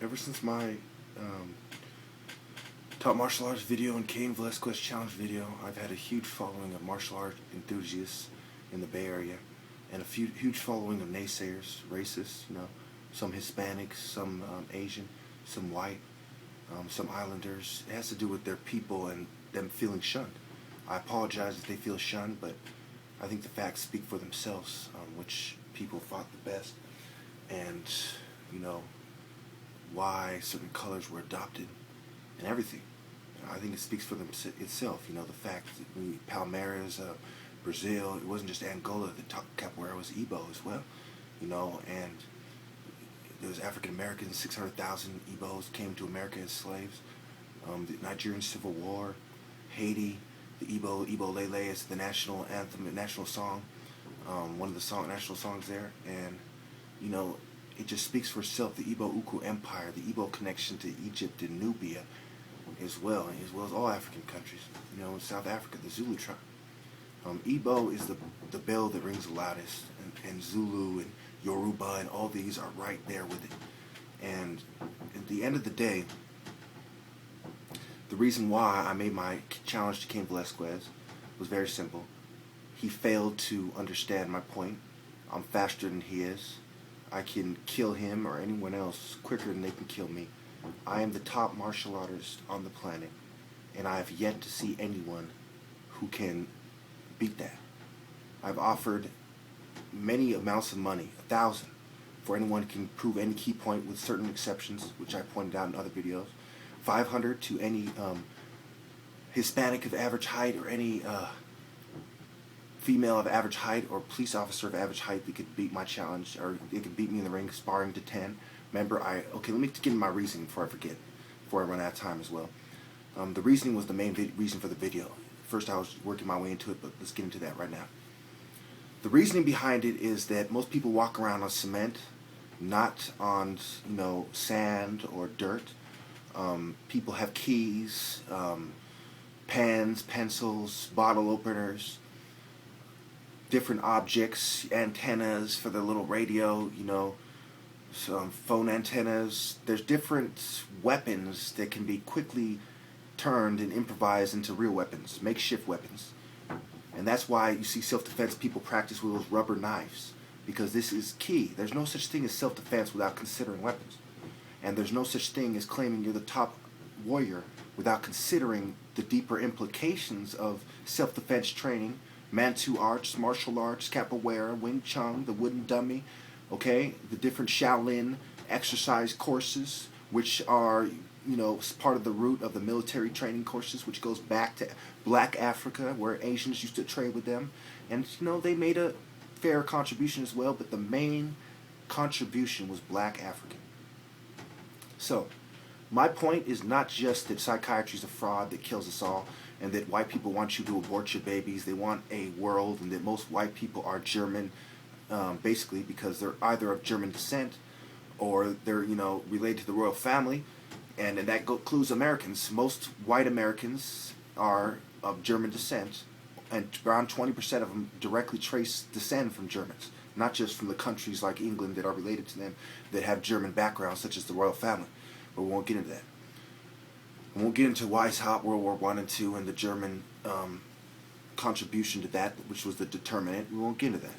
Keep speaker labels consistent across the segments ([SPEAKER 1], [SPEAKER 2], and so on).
[SPEAKER 1] Ever since my top martial arts video and Cain Velasquez challenge video, I've had a huge following of martial art enthusiasts in the Bay Area, and a huge following of naysayers, racists, some Hispanics, some Asian, some white, some islanders. It has to do with their people and them feeling shunned. I apologize if they feel shunned, but I think the facts speak for themselves, which people fought the best, and, why certain colors were adopted, and everything. I think it speaks for itself. The fact that Palmeiras, Brazil, it wasn't just Angola, the top capoeira was Igbo as well, and there was African Americans, 600,000 Igbos came to America as slaves. The Nigerian Civil War, Haiti, the Igbo Lele is the national anthem, the national song, one of the national songs there, and it just speaks for itself. The Igbo Uku Empire, the Igbo connection to Egypt and Nubia, as well as all African countries. South Africa, the Zulu tribe. Igbo is the bell that rings the loudest, and Zulu and Yoruba and all these are right there with it. And at the end of the day, the reason why I made my challenge to Cain Velasquez was very simple. He failed to understand my point. I'm faster than he is. I can kill him or anyone else quicker than they can kill me. I am the top martial artist on the planet, and I have yet to see anyone who can beat that. I've offered many amounts of money, 1,000, for anyone who can prove any key point with certain exceptions, which I pointed out in other videos. 500 to any Hispanic of average height, or any female of average height, or police officer of average height that could beat my challenge, or they could beat me in the ring, sparring to 10. Remember, okay, let me get into my reasoning before I forget, before I run out of time as well. The reasoning was the main reason for the video. First, I was working my way into it, but let's get into that right now. The reasoning behind it is that most people walk around on cement, not on, sand or dirt. People have keys, pens, pencils, bottle openers, different objects, antennas for the little radio, some phone antennas. There's different weapons that can be quickly turned and improvised into real weapons, makeshift weapons. And that's why you see self-defense people practice with those rubber knives, because this is key. There's no such thing as self-defense without considering weapons. And there's no such thing as claiming you're the top warrior without considering the deeper implications of self-defense training, Mantu arts, martial arts, capoeira, Wing Chun, the wooden dummy, okay? The different Shaolin exercise courses, which are, part of the root of the military training courses, which goes back to Black Africa, where Asians used to trade with them. And, they made a fair contribution as well, but the main contribution was Black African. So, my point is not just that psychiatry is a fraud that kills us all, and that white people want you to abort your babies. They want a world, and that most white people are German, basically because they're either of German descent, or they're, related to the royal family, and that includes Americans. Most white Americans are of German descent, and around 20% of them directly descend from Germans, not just from the countries like England that are related to them that have German backgrounds, such as the royal family. But we won't get into that. We won't get into Weishaupt, World War I and II, and the German contribution to that, which was the determinant. We won't get into that.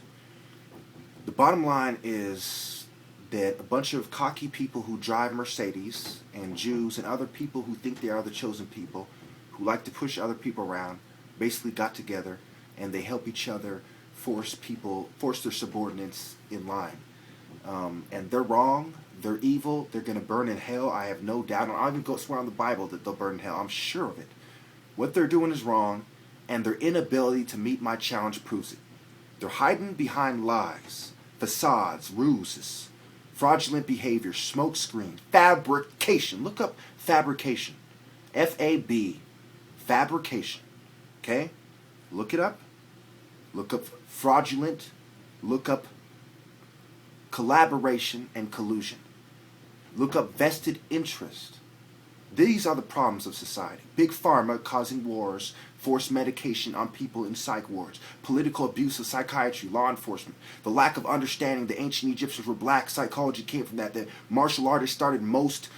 [SPEAKER 1] The bottom line is that a bunch of cocky people who drive Mercedes, and Jews and other people who think they are the chosen people, who like to push other people around, basically got together, and they help each other force their subordinates in line. And they're wrong. They're evil. They're going to burn in hell. I have no doubt. I'll even swear on the Bible that they'll burn in hell. I'm sure of it. What they're doing is wrong, and their inability to meet my challenge proves it. They're hiding behind lies, facades, ruses, fraudulent behavior, smoke screen, fabrication. Look up fabrication. F-A-B. Fabrication. Okay? Look it up. Look up fraudulent. Look up collaboration and collusion. Look up vested interest. These are the problems of society. Big pharma causing wars, forced medication on people in psych wards, political abuse of psychiatry, law enforcement, the lack of understanding the ancient Egyptians were black, psychology came from that. The martial artists started most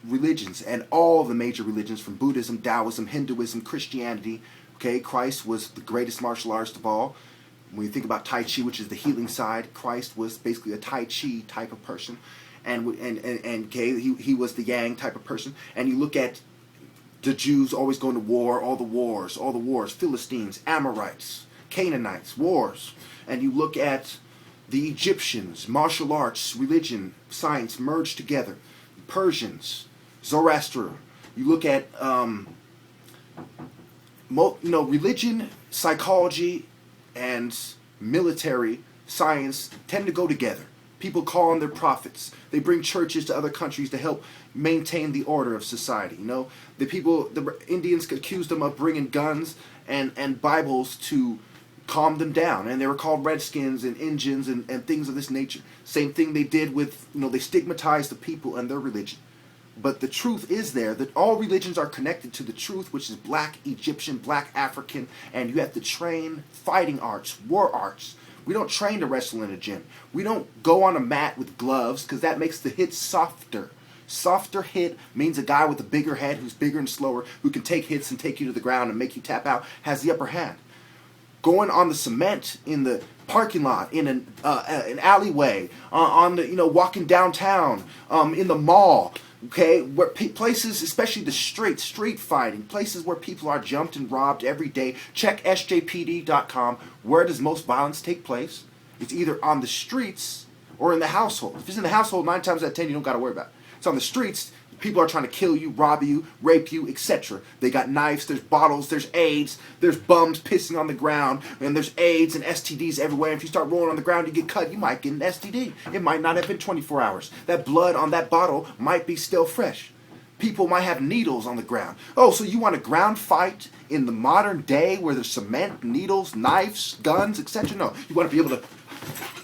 [SPEAKER 1] religions, and all the major religions from Buddhism, Taoism, Hinduism, Christianity. Okay, Christ was the greatest martial artist of all. When you think about Tai Chi, which is the healing side, Christ was basically a Tai Chi type of person. And okay, he was the Yang type of person. And you look at the Jews always going to war, all the wars, Philistines, Amorites, Canaanites, wars. And you look at the Egyptians, martial arts, religion, science merged together. Persians, Zoroaster. You look at religion, psychology, and military science tend to go together. People call on their prophets. They bring churches to other countries to help maintain the order of society. The Indians accused them of bringing guns and Bibles to calm them down, and they were called Redskins and Indians and things of this nature. Same thing they did with, they stigmatized the people and their religion. But the truth is there that all religions are connected to the truth, which is black Egyptian, black African, and you have to train fighting arts, war arts. We don't train to wrestle in a gym. We don't go on a mat with gloves because that makes the hit softer. Softer hit means a guy with a bigger head who's bigger and slower, who can take hits and take you to the ground and make you tap out, has the upper hand. Going on the cement in the parking lot, in an alleyway, walking downtown, in the mall, okay, where places, especially the street fighting, places where people are jumped and robbed every day. Check sjpd.com. Where does most violence take place? It's either on the streets or in the household. If it's in the household, 9 times out of 10, you don't got to worry about it. It's on the streets. People are trying to kill you, rob you, rape you, etc. They got knives, there's bottles, there's AIDS, there's bums pissing on the ground, and there's AIDS and STDs everywhere. If you start rolling on the ground, you get cut, you might get an STD. It might not have been 24 hours. That blood on that bottle might be still fresh. People might have needles on the ground. Oh, so you want a ground fight in the modern day where there's cement, needles, knives, guns, etc.? No, you want to be able to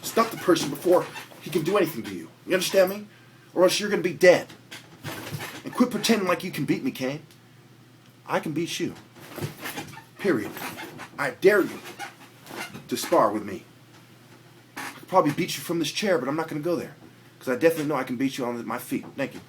[SPEAKER 1] stop the person before he can do anything to you. You understand me? Or else you're going to be dead. And quit pretending like you can beat me, Cain. I can beat you. Period. I dare you to spar with me. I could probably beat you from this chair, but I'm not going to go there. Because I definitely know I can beat you on my feet. Thank you.